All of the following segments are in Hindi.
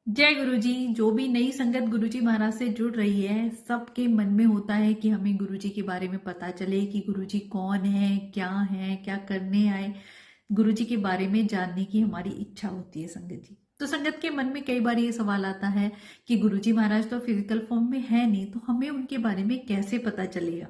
जय गुरु जी। जो भी नई संगत गुरु जी महाराज से जुड़ रही है, सबके मन में होता है कि हमें गुरु जी के बारे में पता चले कि गुरु जी कौन है, क्या करने आए। गुरु जी के बारे में जानने की हमारी इच्छा होती है संगत जी। तो संगत के मन में कई बार ये सवाल आता है कि गुरु जी महाराज तो फिजिकल फॉर्म में है नहीं, तो हमें उनके बारे में कैसे पता चलेगा।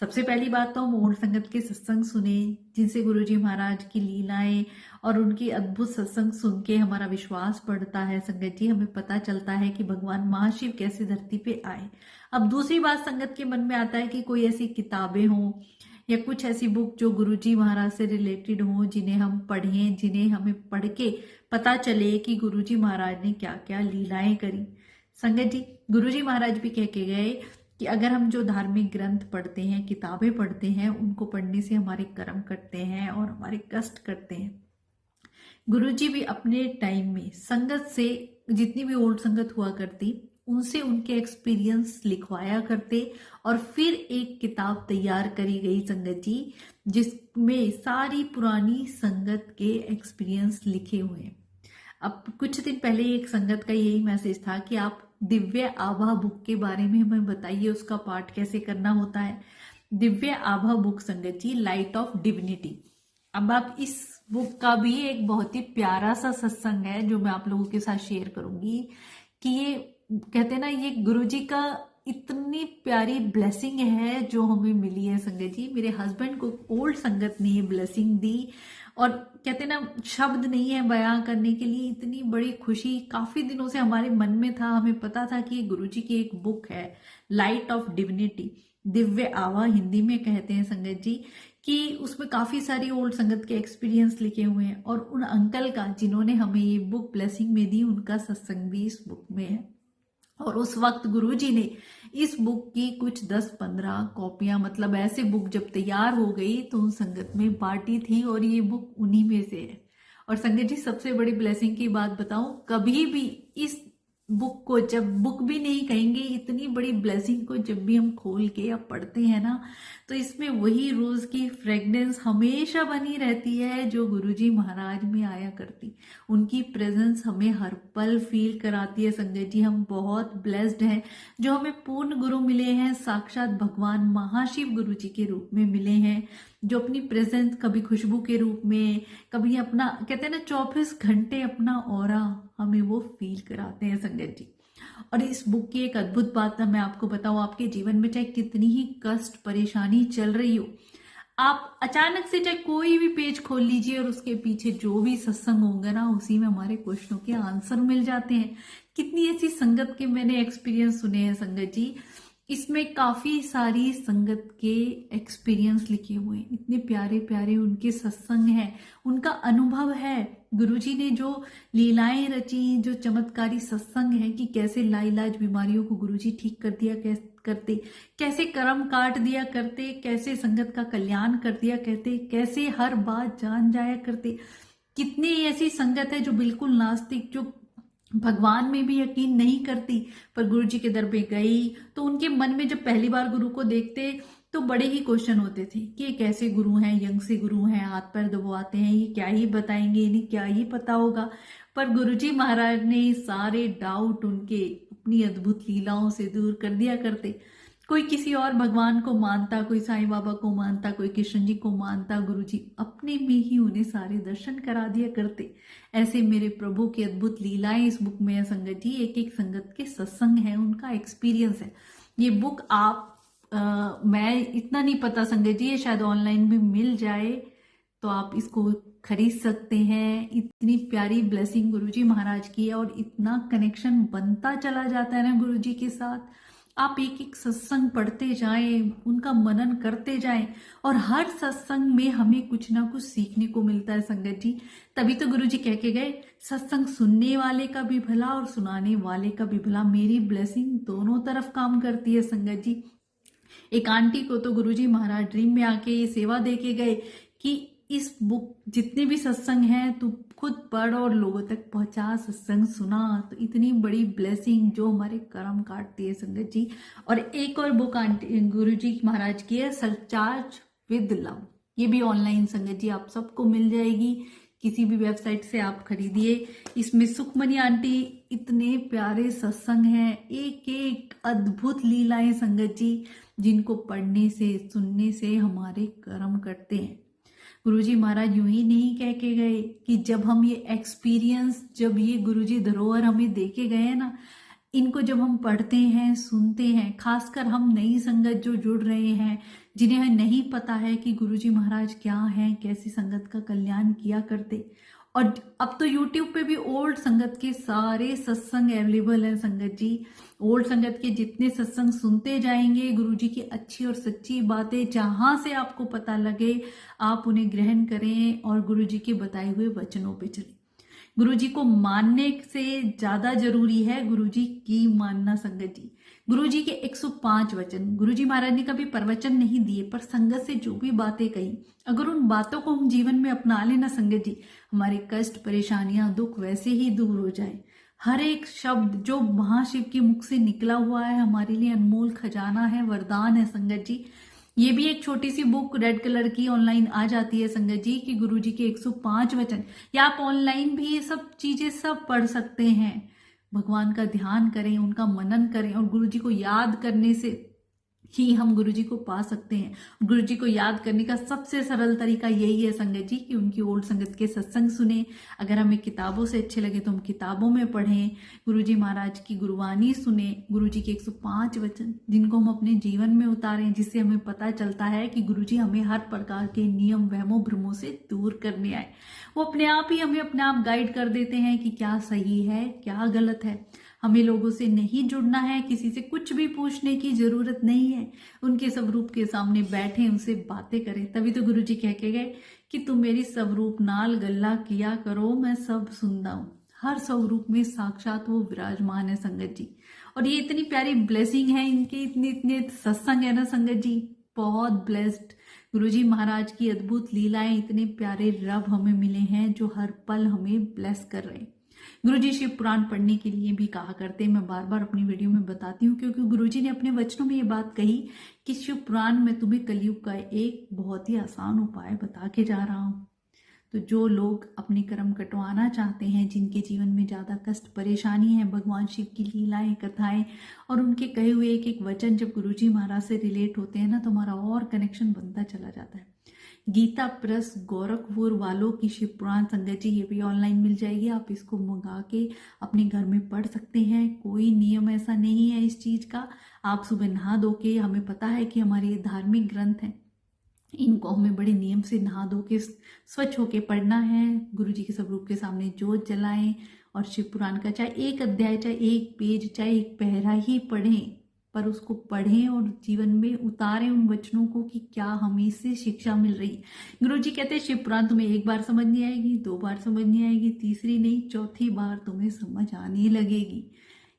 सबसे पहली बात तो हम ओल्ड संगत के सत्संग सुने, जिनसे गुरु जी महाराज की लीलाएं और उनकी अद्भुत सत्संग सुन के हमारा विश्वास बढ़ता है संगत जी। हमें पता चलता है कि भगवान महाशिव कैसे धरती पे आए। अब दूसरी बात संगत के मन में आता है कि कोई ऐसी किताबें हों या कुछ ऐसी बुक जो गुरु जी महाराज से रिलेटेड हो, जिन्हें हम पढ़ें, जिन्हें हमें पढ़ के पता चले कि गुरु जी महाराज ने क्या क्या लीलाएं करी। संगत जी, गुरु जी महाराज भी कह के गए कि अगर हम जो धार्मिक ग्रंथ पढ़ते हैं, किताबें पढ़ते हैं, उनको पढ़ने से हमारे कर्म कटते हैं और हमारे कष्ट कटते हैं। गुरुजी भी अपने टाइम में संगत से, जितनी भी ओल्ड संगत हुआ करती, उनसे उनके एक्सपीरियंस लिखवाया करते और फिर एक किताब तैयार करी गई संगत जी, जिसमें सारी पुरानी संगत के एक्सपीरियंस लिखे हुए हैं। अब कुछ दिन पहले एक संगत का यही मैसेज था कि आप दिव्य आभा बुक के बारे में हमें बताइए, उसका पाठ कैसे करना होता है। दिव्य आभा बुक संगत जी, लाइट ऑफ डिविनिटी। अब आप इस बुक का भी एक बहुत ही प्यारा सा सत्संग है जो मैं आप लोगों के साथ शेयर करूंगी कि ये कहते हैं ना, ये गुरु जी का इतनी प्यारी ब्लेसिंग है जो हमें मिली है संगत जी। मेरे हस्बैंड को ओल्ड संगत ने ये ब्लेसिंग दी और कहते ना, शब्द नहीं है बयां करने के लिए। इतनी बड़ी खुशी काफी दिनों से हमारे मन में था। हमें पता था कि ये गुरु जी की एक बुक है, लाइट ऑफ डिविनिटी, दिव्य आभा हिंदी में कहते हैं संगत जी, कि उसमें काफी सारी ओल्ड संगत के एक्सपीरियंस लिखे हुए हैं। और उन अंकल का, जिन्होंने हमें ये बुक ब्लेसिंग में दी, उनका सत्संग भी इस बुक में है। और उस वक्त गुरुजी ने इस बुक की कुछ 10-15 कॉपियां, मतलब ऐसे बुक जब तैयार हो गई तो उन संगत में बांटी थी और ये बुक उन्हीं में से है। और संगत जी, सबसे बड़ी ब्लेसिंग की बात बताऊं, कभी भी इस बुक को, जब बुक भी नहीं कहेंगे, इतनी बड़ी ब्लेसिंग को जब भी हम खोल के या पढ़ते हैं ना, तो इसमें वही रोज की फ्रेग्रेंस हमेशा बनी रहती है जो गुरुजी महाराज में आया करती। उनकी प्रेजेंस हमें हर पल फील कराती है संगत जी। हम बहुत ब्लेस्ड हैं जो हमें पूर्ण गुरु मिले हैं, साक्षात भगवान महाशिव गुरु जी के रूप में मिले हैं, जो अपनी प्रेजेंस कभी खुशबू के रूप में, कभी अपना, कहते हैं ना, 24 घंटे अपना ऑरा हमें वो फील कराते हैं संगत जी। और इस बुक की एक अद्भुत बात ना मैं आपको बताऊं, आपके जीवन में चाहे कितनी ही कष्ट परेशानी चल रही हो, आप अचानक से चाहे कोई भी पेज खोल लीजिए और उसके पीछे जो भी सत्संग होंगे ना, उसी में हमारे क्वेश्चनों के आंसर मिल जाते हैं। कितनी ऐसी संगत के मैंने एक्सपीरियंस सुने हैं संगत जी। इसमें काफी सारी संगत के एक्सपीरियंस लिखे हुए हैं, इतने प्यारे प्यारे उनके सत्संग हैं, उनका अनुभव है। गुरुजी ने जो लीलाएं रची, जो चमत्कारी सत्संग है कि कैसे लाइलाज बीमारियों को गुरुजी ठीक कर दिया करते, कैसे कर्म काट दिया करते, कैसे संगत का कल्याण कर दिया करते, कैसे हर बात जान जाया करते। कितनी ऐसी संगत है जो बिल्कुल नास्तिक, जो भगवान में भी यकीन नहीं करती, पर गुरु जी के दर पे गई तो उनके मन में जब पहली बार गुरु को देखते तो बड़े ही क्वेश्चन होते थे कि ये कैसे गुरु हैं, यंग से गुरु हैं, हाथ पैर दबवाते हैं, ये क्या ही बताएंगे, इन्हें क्या ही पता होगा। पर गुरु जी महाराज ने सारे डाउट उनके अपनी अद्भुत लीलाओं से दूर कर दिया करते। कोई किसी और भगवान को मानता, कोई साईं बाबा को मानता, कोई कृष्ण जी को मानता, गुरुजी अपने में ही उन्हें सारे दर्शन करा दिया करते। ऐसे मेरे प्रभु की अद्भुत लीलाएं इस बुक में है संगत जी। एक एक संगत के सत्संग है, उनका एक्सपीरियंस है। ये बुक आप मैं इतना नहीं पता संगत जी, ये शायद ऑनलाइन भी मिल जाए तो आप इसको खरीद सकते हैं। इतनी प्यारी ब्लेसिंग गुरुजी महाराज की है और इतना कनेक्शन बनता चला जाता है ना गुरुजी के साथ। आप एक एक सत्संग पढ़ते जाएं, उनका मनन करते जाएं और हर सत्संग में हमें कुछ ना कुछ सीखने को मिलता है संगत जी। तभी तो गुरुजी कह के गए, सत्संग सुनने वाले का भी भला और सुनाने वाले का भी भला। मेरी ब्लेसिंग दोनों तरफ काम करती है संगत जी। एक आंटी को तो गुरुजी महाराज ड्रीम में आके ये सेवा दे के गए कि इस बुक जितने भी सत्संग हैं तू खुद पढ़ और लोगों तक पहुंचा, सत्संग सुना। तो इतनी बड़ी ब्लेसिंग जो हमारे कर्म काटती है संगत जी। और एक और बुक आंटी गुरुजी महाराज की है, सरचार्ज विद लव। ये भी ऑनलाइन संगत जी आप सबको मिल जाएगी, किसी भी वेबसाइट से आप खरीदिए। इसमें सुखमनी आंटी इतने प्यारे सत्संग हैं, एक एक अद्भुत लीलाएं संगत जी, जिनको पढ़ने से सुनने से हमारे कर्म करते हैं। गुरुजी महाराज यूं ही नहीं कह के गए कि जब हम ये एक्सपीरियंस, जब ये गुरुजी धरोहर हमें दे के गए ना, इनको जब हम पढ़ते हैं सुनते हैं, खासकर हम नई संगत जो जुड़ रहे हैं, जिन्हें नहीं पता है कि गुरुजी महाराज क्या हैं, कैसी संगत का कल्याण किया करते। और अब तो YouTube पे भी ओल्ड संगत के सारे सत्संग अवेलेबल हैं संगत जी। ओल्ड संगत के जितने सत्संग सुनते जाएंगे, गुरुजी की अच्छी और सच्ची बातें जहां से आपको पता लगे, आप उन्हें ग्रहण करें और गुरुजी के बताए हुए वचनों पे चलें। गुरुजी को मानने से ज्यादा जरूरी है गुरुजी की मानना संगत जी। गुरुजी के 105 वचन, गुरुजी महाराज ने कभी प्रवचन नहीं दिए, पर संगत से जो भी बातें कही, अगर उन बातों को हम जीवन में अपना लेना संगत जी, हमारे कष्ट परेशानियां दुख वैसे ही दूर हो जाए। हर एक शब्द जो महाशिव के मुख से निकला हुआ है हमारे लिए अनमोल खजाना है, वरदान है संगत जी। ये भी एक छोटी सी बुक रेड कलर की ऑनलाइन आ जाती है संगत जी कि गुरुजी के 105 वचन, या आप ऑनलाइन भी ये सब चीजें सब पढ़ सकते हैं। भगवान का ध्यान करें, उनका मनन करें, और गुरुजी को याद करने से ही हम गुरुजी को पा सकते हैं। गुरुजी को याद करने का सबसे सरल तरीका यही है संगत जी कि उनकी ओल्ड संगत के सत्संग सुने। अगर हमें किताबों से अच्छे लगे तो हम किताबों में पढ़ें, गुरुजी महाराज की गुरुवाणी सुने, गुरुजी के 105 वचन जिनको हम अपने जीवन में उतारें, जिससे हमें पता चलता है कि गुरुजी हमें हर प्रकार के नियम वहमों भ्रमों से दूर करने आए। वो अपने आप ही हमें अपने आप गाइड कर देते हैं कि क्या सही है क्या गलत है। हमें लोगों से नहीं जुड़ना है, किसी से कुछ भी पूछने की जरूरत नहीं है। उनके स्वरूप के सामने बैठे, उनसे बातें करें। तभी तो गुरुजी कह के गए कि तुम मेरी स्वरूप नाल गल्ला किया करो, मैं सब सुनता हूं। हर स्वरूप में साक्षात वो विराजमान है संगत जी। और ये इतनी प्यारी ब्लेसिंग है इनके, इतने इतने सत्संग है ना संगत जी, बहुत ब्लेस्ड। गुरुजी महाराज की अद्भुत लीलाएं, इतने प्यारे रब हमें मिले हैं जो हर पल हमें ब्लेस कर रहे हैं। गुरुजी शिव पुराण पढ़ने के लिए भी कहा करते हैं, मैं बार बार अपनी वीडियो में बताती हूँ, क्योंकि गुरुजी ने अपने वचनों में ये बात कही कि शिव पुराण में तुम्हें कलयुग का एक बहुत ही आसान उपाय बता के जा रहा हूँ। तो जो लोग अपने कर्म कटवाना चाहते हैं, जिनके जीवन में ज्यादा कष्ट परेशानी है, भगवान शिव की लीलाएं कथाएं और उनके कहे हुए एक एक वचन जब गुरुजी महाराज से रिलेट होते हैं ना, तो हमारा और कनेक्शन बनता चला जाता है। गीता प्रेस गोरखपुर वालों की शिव पुराण संगत जी, ये भी ऑनलाइन मिल जाएगी। आप इसको मंगा के अपने घर में पढ़ सकते हैं। कोई नियम ऐसा नहीं है इस चीज का। आप सुबह नहा धो के, हमें पता है कि हमारे ये धार्मिक ग्रंथ हैं, इनको हमें बड़े नियम से नहा धो के स्वच्छ होके पढ़ना है। गुरुजी के स्वरूप के सामने जोत जलाएं और शिव पुराण का चाहे एक अध्याय, चाहे एक पेज, चाहे एक पैरा ही पढ़ें, पर उसको पढ़ें और जीवन में उतारें उन वचनों को कि क्या हमें इससे शिक्षा मिल रही है। गुरुजी कहते हैं शिव पुराण तुम्हें एक बार समझ नहीं आएगी, 2 बार समझ नहीं आएगी, तीसरी नहीं, चौथी बार तुम्हें समझ आने लगेगी।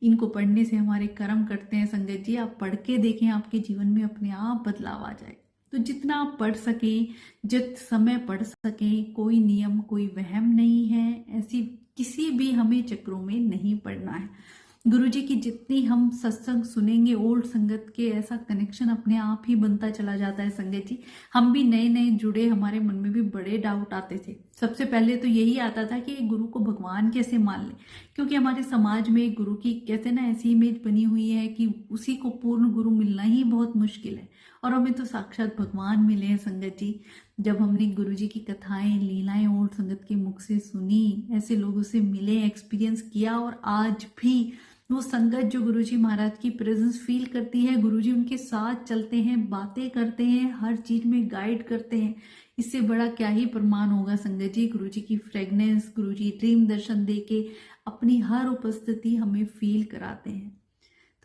इनको पढ़ने से हमारे कर्म करते हैं संगत जी। आप पढ़ के देखें, आपके जीवन में अपने आप बदलाव आ जाए। तो जितना आप पढ़ सकें, जित समय पढ़ सकें, कोई नियम कोई वहम नहीं है, ऐसी किसी भी हमें चक्रों में नहीं पड़ना है। गुरुजी की जितनी हम सत्संग सुनेंगे ओल्ड संगत के, ऐसा कनेक्शन अपने आप ही बनता चला जाता है संगत जी। हम भी नए नए जुड़े, हमारे मन में भी बड़े डाउट आते थे। सबसे पहले तो यही आता था कि गुरु को भगवान कैसे मान ले, क्योंकि हमारे समाज में गुरु की कहते ना ऐसी इमेज बनी हुई है कि उसी को पूर्ण गुरु मिलना ही बहुत मुश्किल है, और हमें तो साक्षात भगवान मिले हैं संगत जी। जब हमने गुरुजी की कथाएं लीलाएं ओल्ड संगत के मुख से सुनी, ऐसे लोगों से मिले, एक्सपीरियंस किया, और आज भी वो संगत जो गुरुजी महाराज की प्रेजेंस फील करती है, गुरुजी उनके साथ चलते हैं, बातें करते हैं, हर चीज में गाइड करते हैं, इससे बड़ा क्या ही प्रमाण होगा संगत जी। गुरुजी की फ्रेगनेंस, गुरुजी ड्रीम दर्शन देके अपनी हर उपस्थिति हमें फील कराते हैं।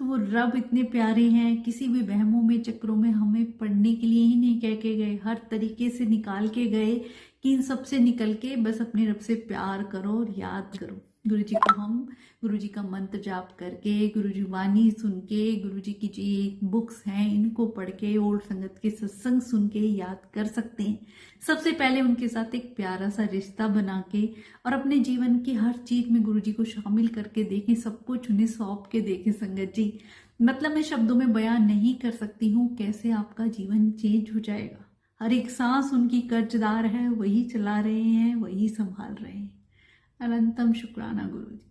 तो वो रब इतने प्यारे हैं, किसी भी वहमों में चक्रों में हमें पढ़ने के लिए ही नहीं कह के गए, हर तरीके से निकाल के गए कि इन सब से निकल के बस अपने रब से प्यार करो और याद करो। गुरुजी को हम गुरुजी का मंत्र जाप करके, गुरुजी वाणी सुन के, गुरुजी की जो बुक्स हैं इनको पढ़ के, ओल्ड संगत के सत्संग सुन के याद कर सकते हैं। सबसे पहले उनके साथ एक प्यारा सा रिश्ता बना के और अपने जीवन की हर चीज में गुरुजी को शामिल करके देखें, सब कुछ उन्हें सौंप के देखें संगत जी। मतलब मैं शब्दों में बयान नहीं कर सकती हूँ कैसे आपका जीवन चेंज हो जाएगा। हर एक सांस उनकी कर्जदार है, वही चला रहे हैं, वही संभाल रहे हैं। अनंतम शुक्राना गुरुजी।